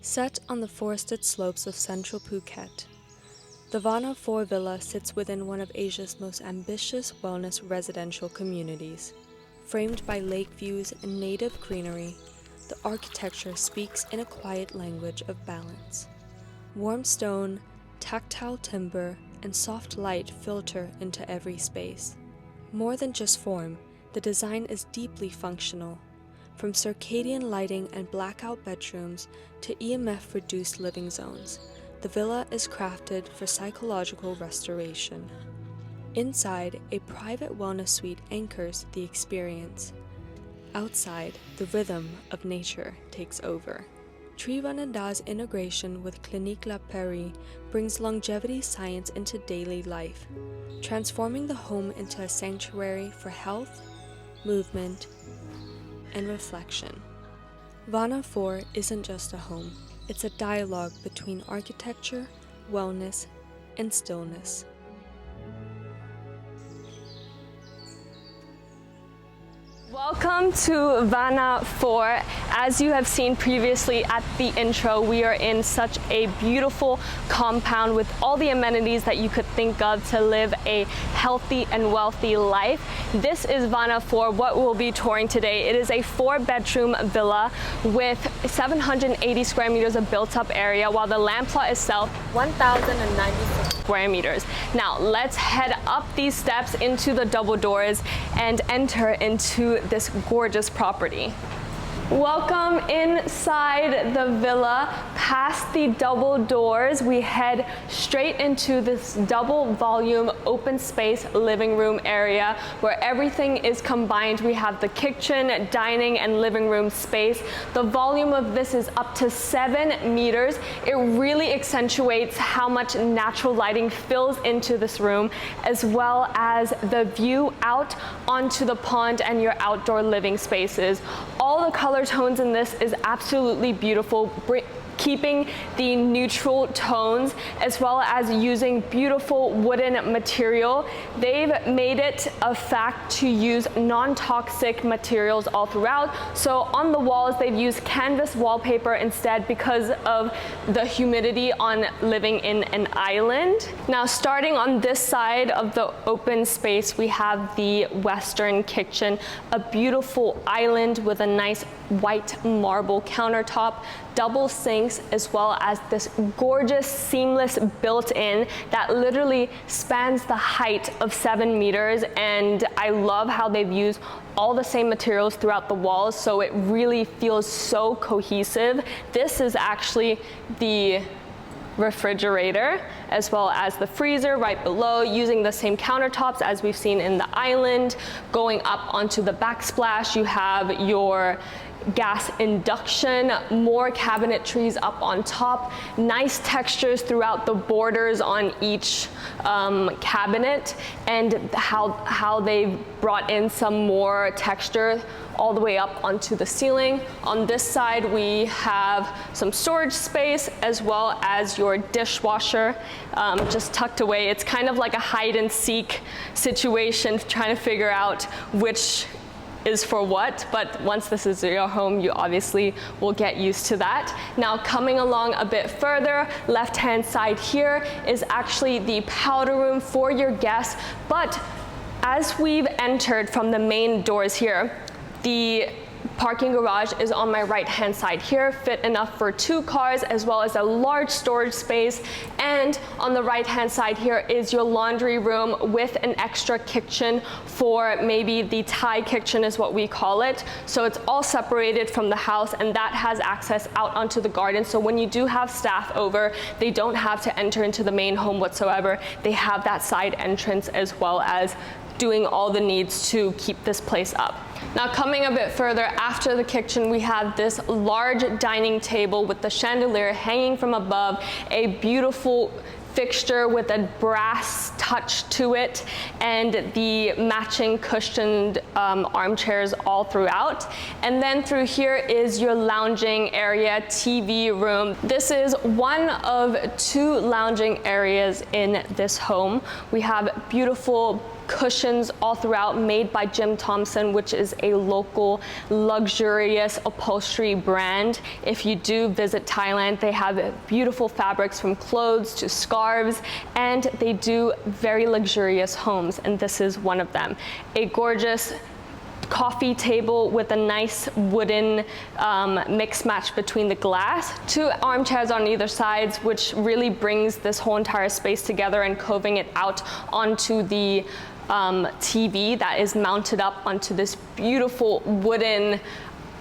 Set on the forested slopes of central Phuket, the Vana 4 villa sits within one of Asia's most ambitious wellness residential communities. Framed by lake views and native greenery, the architecture speaks in a quiet language of balance. Warm stone, tactile timber, and soft light filter into every space. More than just form, the design is deeply functional. From circadian lighting and blackout bedrooms to EMF-reduced living zones, the villa is crafted for psychological restoration. Inside, a private wellness suite anchors the experience. Outside, the rhythm of nature takes over. Trivananda's integration with Clinique La Prairie brings longevity science into daily life, transforming the home into a sanctuary for health, movement, and reflection. Vana 4 isn't just a home, it's a dialogue between architecture, wellness, and stillness. Welcome to Vana 4. As you have seen previously at the intro, we are in such a beautiful compound with all the amenities that you could think of to live a healthy and wealthy life. This is Vana 4, what we'll be touring today. It is a 4-bedroom villa with 780 square meters of built-up area, while the land plot itself, 1,096 square meters. Now, let's head up these steps into the double doors and enter into this gorgeous property. Welcome inside the villa. Past the double doors, we head straight into this double volume open space living room area where everything is combined. We have the kitchen, dining, and living room space. The volume of this is up to 7 meters. It really accentuates how much natural lighting fills into this room, as well as the view out onto the pond and your outdoor living spaces. All the color tones in this is absolutely beautiful, keeping the neutral tones as well as using beautiful wooden material. They've made it a fact to use non-toxic materials all throughout. So on the walls, they've used canvas wallpaper instead because of the humidity on living in an island. Now, starting on this side of the open space, we have the Western kitchen, a beautiful island with a nice white marble countertop, double sinks, as well as this gorgeous seamless built-in that literally spans the height of 7 meters. And I love how they've used all the same materials throughout the walls, so it really feels so cohesive. This is actually the refrigerator as well as the freezer right below, using the same countertops as we've seen in the island. Going up onto the backsplash, you have your gas induction, more cabinetries up on top, nice textures throughout the borders on each cabinet, and how they've brought in some more texture all the way up onto the ceiling. On this side, we have some storage space as well as your dishwasher just tucked away. It's kind of like a hide and seek situation, trying to figure out which is for what, but once this is your home, you obviously will get used to that. Now, coming along a bit further, left-hand side here is actually the powder room for your guests, but as we've entered from the main doors here, the parking garage is on my right-hand side here, fit enough for 2 cars, as well as a large storage space. And on the right-hand side here is your laundry room with an extra kitchen for maybe the Thai kitchen is what we call it. So it's all separated from the house, and that has access out onto the garden. So when you do have staff over, they don't have to enter into the main home whatsoever. They have that side entrance as well as doing all the needs to keep this place up. Now, coming a bit further after the kitchen, we have this large dining table with the chandelier hanging from above, a beautiful fixture with a brass touch to it, and the matching cushioned armchairs all throughout. And then through here is your lounging area, TV room. This is one of 2 lounging areas in this home. We have beautiful cushions all throughout, made by Jim Thompson, which is a local luxurious upholstery brand. If you do visit Thailand, they have beautiful fabrics from clothes to scarves, and they do very luxurious homes, and this is one of them. A gorgeous coffee table with a nice wooden mix match between the glass, 2 armchairs on either sides, which really brings this whole entire space together and coving it out onto the TV that is mounted up onto this beautiful wooden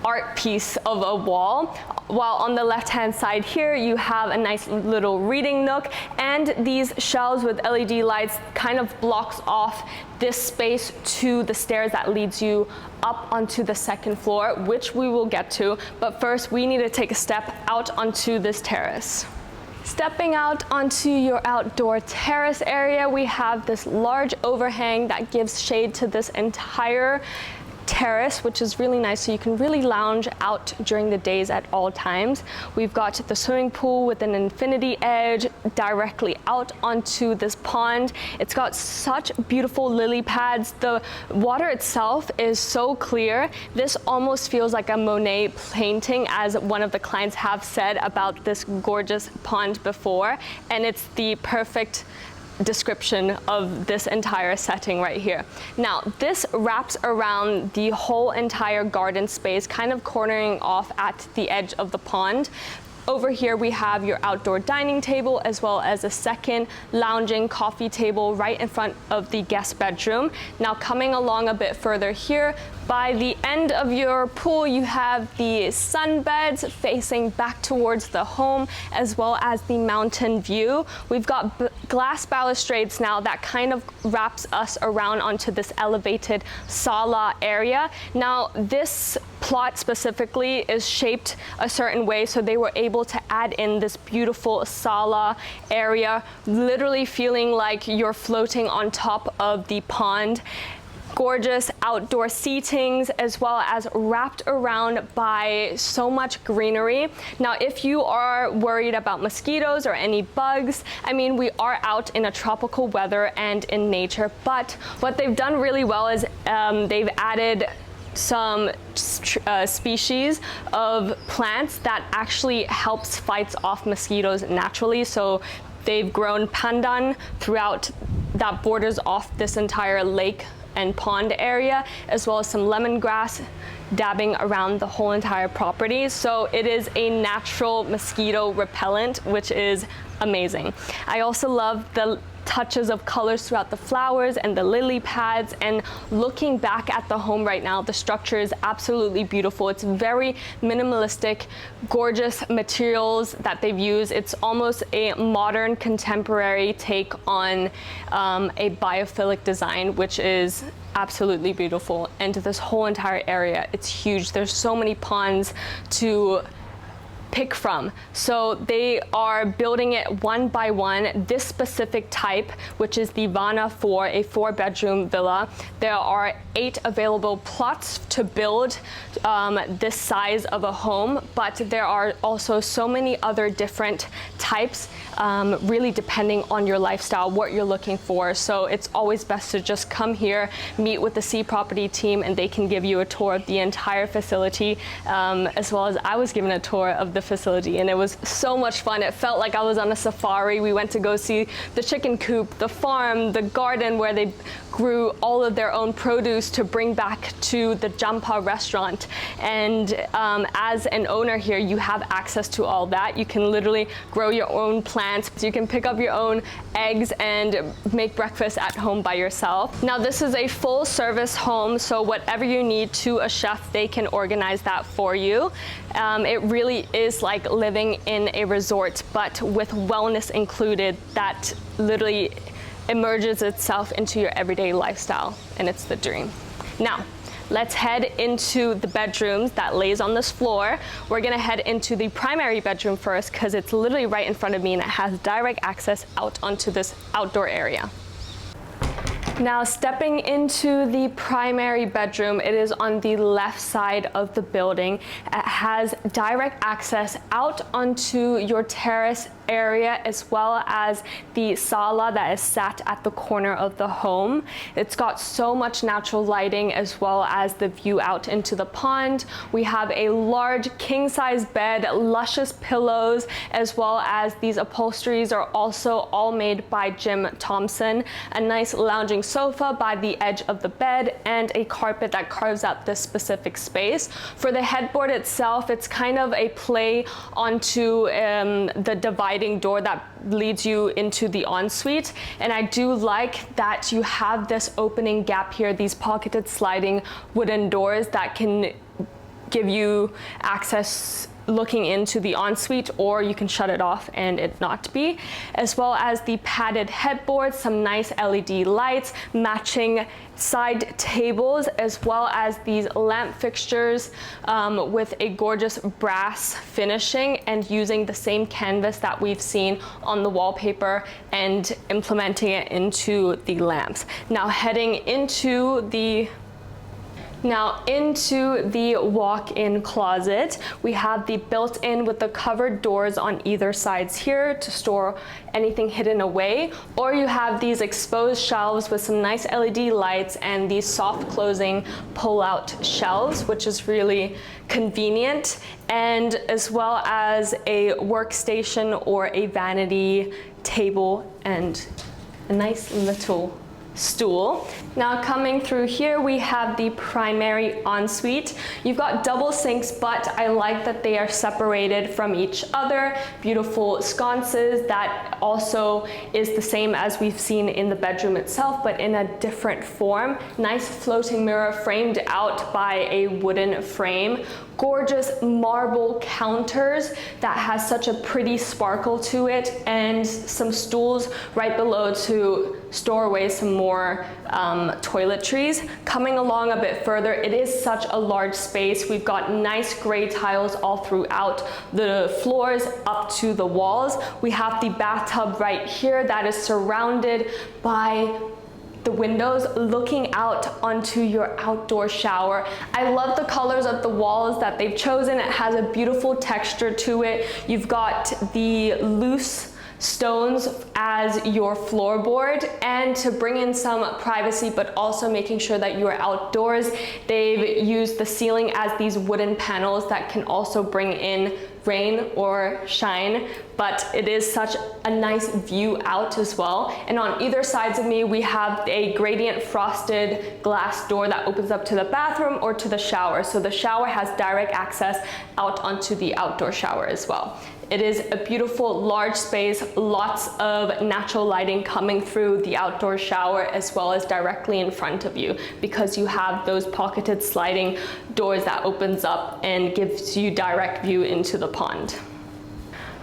art piece of a wall. While on the left-hand side here, you have a nice little reading nook, and these shelves with LED lights kind of blocks off this space to the stairs that leads you up onto the 2nd floor, which we will get to. But first, we need to take a step out onto this terrace. Stepping out onto your outdoor terrace area, we have this large overhang that gives shade to this entire terrace, which is really nice, so you can really lounge out during the days at all times. We've got the swimming pool with an infinity edge directly out onto this pond. It's got such beautiful lily pads. The water itself is so clear. This almost feels like a Monet painting, as one of the clients have said about this gorgeous pond before, and it's the perfect description of this entire setting right here. Now, this wraps around the whole entire garden space, kind of cornering off at the edge of the pond. Over here we have your outdoor dining table, as well as a second lounging coffee table right in front of the guest bedroom. Now, coming along a bit further here, by the end of your pool, you have the sunbeds facing back towards the home, as well as the mountain view. We've got glass balustrades now that kind of wraps us around onto this elevated sala area. Now, this plot specifically is shaped a certain way, so they were able to add in this beautiful sala area, literally feeling like you're floating on top of the pond. Gorgeous outdoor seatings, as well as wrapped around by so much greenery. Now, if you are worried about mosquitoes or any bugs, I mean, we are out in a tropical weather and in nature, but what they've done really well is they've added some species of plants that actually helps fights off mosquitoes naturally. So they've grown pandan throughout that borders off this entire lake and pond area, as well as some lemongrass dabbing around the whole entire property. So it is a natural mosquito repellent, which is amazing. I also love the touches of colors throughout the flowers and the lily pads, and looking back at the home right now, the structure is absolutely beautiful. It's very minimalistic, gorgeous materials that they've used. It's almost a modern contemporary take on a biophilic design, which is absolutely beautiful. And this whole entire area, it's huge. There's so many ponds to pick from. So they are building it one by one. This specific type, which is the Vana 4, a 4-bedroom villa, there are 8 available plots to build this size of a home, but there are also so many other different types, really depending on your lifestyle, what you're looking for. So it's always best to just come here, meet with the Sea Property team, and they can give you a tour of the entire facility, as well as I was given a tour of the facility, and it was so much fun. It felt like I was on a safari. We went to go see the chicken coop, the farm, the garden where they grew all of their own produce to bring back to the Jampa restaurant. And as an owner here, you have access to all that. You can literally grow your own plants. You can pick up your own eggs and make breakfast at home by yourself. Now, this is a full service home, so whatever you need to a chef, they can organize that for you. It really is like living in a resort, but with wellness included, that literally emerges itself into your everyday lifestyle, and it's the dream. Now, let's head into the bedrooms that lays on this floor. We're gonna head into the primary bedroom first, because it's literally right in front of me and it has direct access out onto this outdoor area. Now stepping into the primary bedroom, it is on the left side of the building. It has direct access out onto your terrace area as well as the sala that is sat at the corner of the home. It's got so much natural lighting as well as the view out into the pond. We have a large king-size bed, luscious pillows, as well as these upholsteries are also all made by Jim Thompson. A nice lounging sofa by the edge of the bed and a carpet that carves out this specific space. For the headboard itself, it's kind of a play onto the dividing door that leads you into the ensuite, and I do like that you have this opening gap here, these pocketed sliding wooden doors that can give you access looking into the ensuite, or you can shut it off and it not be, as well as the padded headboard, some nice LED lights, matching side tables, as well as these lamp fixtures with a gorgeous brass finishing and using the same canvas that we've seen on the wallpaper and implementing it into the lamps. Now heading into the walk-in closet, we have the built-in with the covered doors on either sides here to store anything hidden away, or you have these exposed shelves with some nice LED lights and these soft closing pull-out shelves, which is really convenient, and as well as a workstation or a vanity table and a nice little stool. Now coming through here, we have the primary ensuite. You've got double sinks, but I like that they are separated from each other. Beautiful sconces that also is the same as we've seen in the bedroom itself, but in a different form. Nice floating mirror framed out by a wooden frame. Gorgeous marble counters that has such a pretty sparkle to it, and some stools right below to store away some more toiletries. Coming along a bit further, it is such a large space. We've got nice gray tiles all throughout the floors up to the walls. We have the bathtub right here that is surrounded by the windows looking out onto your outdoor shower. I love the colors of the walls that they've chosen. It has a beautiful texture to it. You've got the loose stones as your floorboard, and to bring in some privacy but also making sure that you are outdoors, they've used the ceiling as these wooden panels that can also bring in rain or shine, but it is such a nice view out as well. And on either sides of me, we have a gradient frosted glass door that opens up to the bathroom or to the shower. So the shower has direct access out onto the outdoor shower as well. It is a beautiful large space, lots of natural lighting coming through the outdoor shower as well as directly in front of you, because you have those pocketed sliding doors that opens up and gives you direct view into the pond.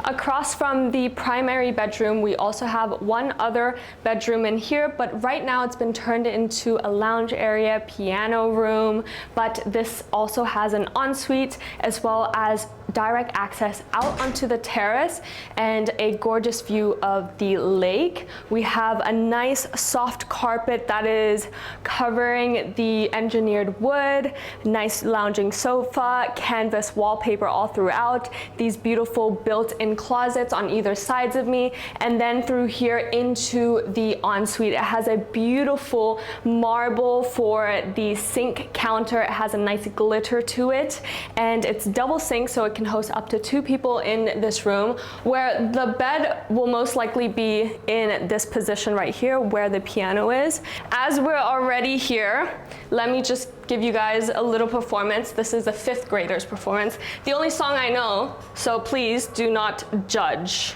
Across from the primary bedroom, we also have one other bedroom in here, but right now it's been turned into a lounge area, piano room, but this also has an ensuite as well as direct access out onto the terrace and a gorgeous view of the lake. We have a nice soft carpet that is covering the engineered wood, nice lounging sofa, canvas wallpaper all throughout, these beautiful built-in closets on either sides of me, and then through here into the ensuite. It has a beautiful marble for the sink counter. It has a nice glitter to it, and it's double sink, so it can host up to 2 people in this room, where the bed will most likely be in this position right here where the piano is. As we're already here, let me just give you guys a little performance. This is a 5th grader's performance. The only song I know, so please do not judge.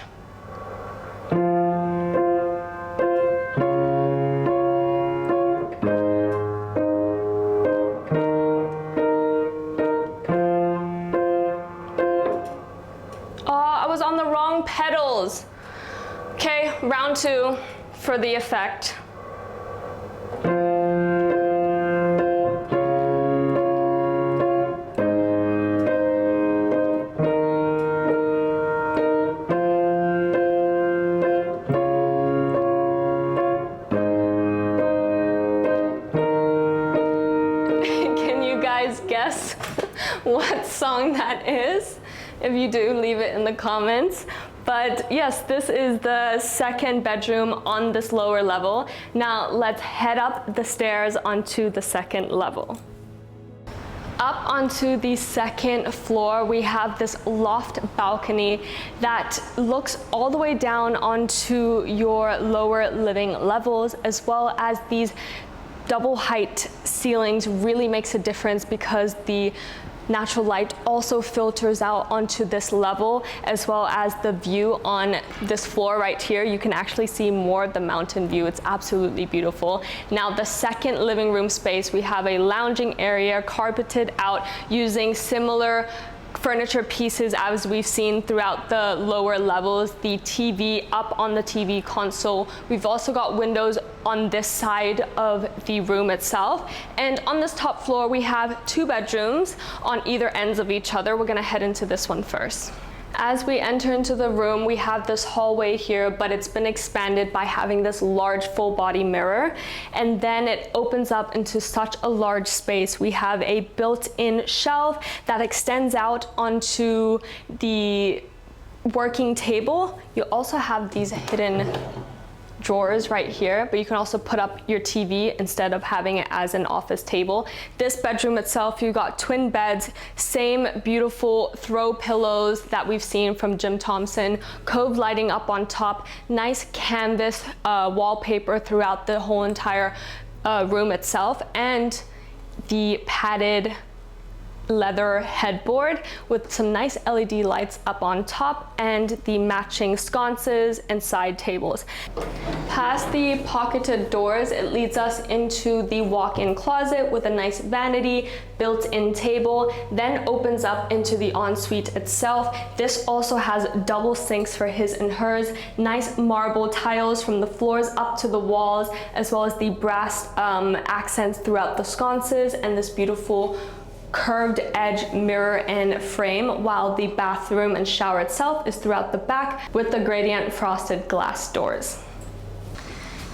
On the wrong pedals. Okay, round 2 for the effect. drawing that is. If you do, leave it in the comments. But yes, this is the second bedroom on this lower level. Now let's head up the stairs onto the second level. Up onto the second floor, we have this loft balcony that looks all the way down onto your lower living levels, as well as these double height ceilings really makes a difference because the natural light also filters out onto this level, as well as the view on this floor right here. You can actually see more of the mountain view. It's absolutely beautiful. Now the second living room space, we have a lounging area carpeted out using similar furniture pieces as we've seen throughout the lower levels. The TV up on the TV console. We've also got windows on this side of the room itself. And on this top floor, we have 2 bedrooms on either ends of each other. We're gonna head into this one first. As we enter into the room, we have this hallway here, but it's been expanded by having this large full body mirror. And then it opens up into such a large space. We have a built-in shelf that extends out onto the working table. You also have these hidden drawers right here, but you can also put up your TV instead of having it as an office table. This bedroom itself, you got twin beds, same beautiful throw pillows that we've seen from Jim Thompson, cove lighting up on top, nice canvas wallpaper throughout the whole entire room itself, and the padded leather headboard with some nice LED lights up on top and the matching sconces and side tables. Past the pocketed doors, it leads us into the walk-in closet with a nice vanity, built-in table, then opens up into the ensuite itself. This also has double sinks for his and hers, nice marble tiles from the floors up to the walls, as well as the brass accents throughout the sconces and this beautiful curved edge mirror and frame, while the bathroom and shower itself is throughout the back with the gradient frosted glass doors.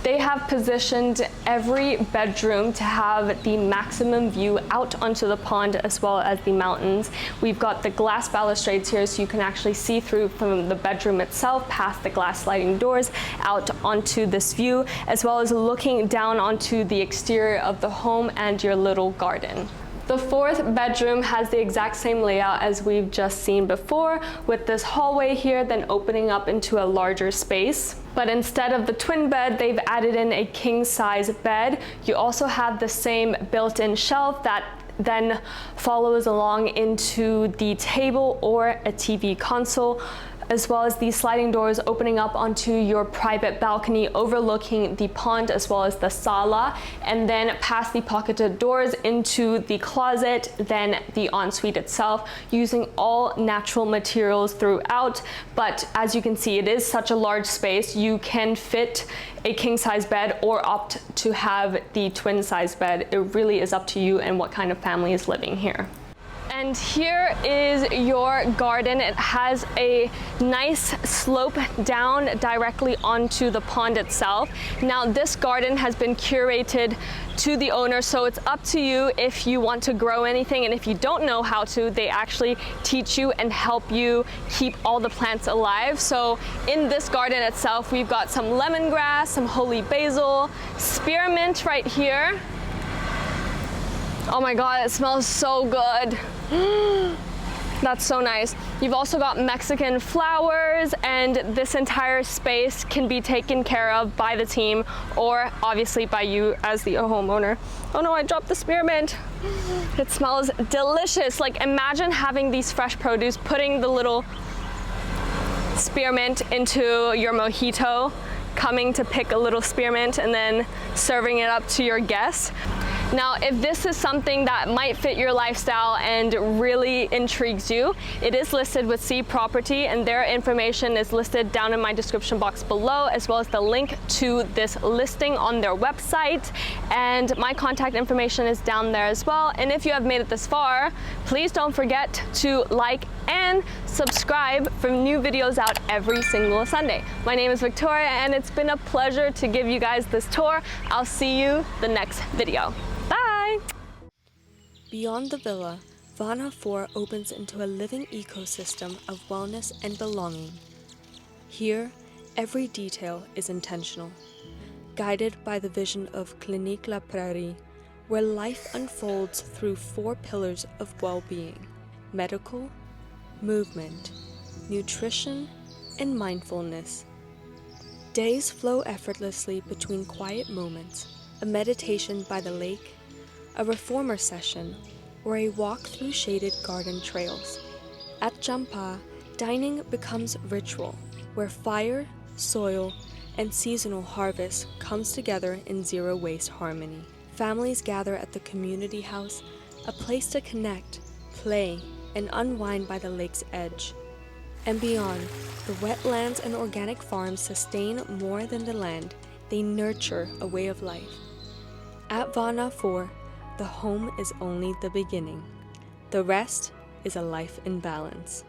They have positioned every bedroom to have the maximum view out onto the pond as well as the mountains. We've got the glass balustrades here so you can actually see through from the bedroom itself past the glass sliding doors out onto this view, as well as looking down onto the exterior of the home and your little garden. The fourth bedroom has the exact same layout as we've just seen before, with this hallway here then opening up into a larger space. But instead of the twin bed, they've added in a king size bed. You also have the same built-in shelf that then follows along into the table or a TV console, as well as these sliding doors opening up onto your private balcony overlooking the pond as well as the sala, and then past the pocketed doors into the closet, then the ensuite itself, using all natural materials throughout. But as you can see, it is such a large space. You can fit a king size bed or opt to have the twin size bed. It really is up to you and what kind of family is living here. And here is your garden. It has a nice slope down directly onto the pond itself. Now this garden has been curated to the owner, so it's up to you if you want to grow anything, and if you don't know how to, they actually teach you and help you keep all the plants alive. So in this garden itself, we've got some lemongrass, some holy basil, spearmint right here. Oh my God, it smells so good. That's so nice. You've also got Mexican flowers, and this entire space can be taken care of by the team or obviously by you as the homeowner. Oh no, I dropped the spearmint. It smells delicious. Like, imagine having these fresh produce, putting the little spearmint into your mojito, coming to pick a little spearmint and then serving it up to your guests. Now, if this is something that might fit your lifestyle and really intrigues you, it is listed with C Property, and their information is listed down in my description box below, as well as the link to this listing on their website. And my contact information is down there as well. And if you have made it this far, please don't forget to like and subscribe for new videos out every single Sunday. My name is Victoria, and it's been a pleasure to give you guys this tour. I'll see you the next video. Bye! Beyond the villa, Vana 4 opens into a living ecosystem of wellness and belonging. Here, every detail is intentional, guided by the vision of Clinique La Prairie, where life unfolds through 4 pillars of well-being: medical, movement, nutrition, and mindfulness. Days flow effortlessly between quiet moments, a meditation by the lake, a reformer session, or a walk through shaded garden trails. At Jampa, dining becomes ritual, where fire, soil, and seasonal harvest comes together in zero-waste harmony. Families gather at the community house, a place to connect, play, and unwind by the lake's edge. And beyond, the wetlands and organic farms sustain more than the land, they nurture a way of life. At Vana 4, the home is only the beginning. The rest is a life in balance.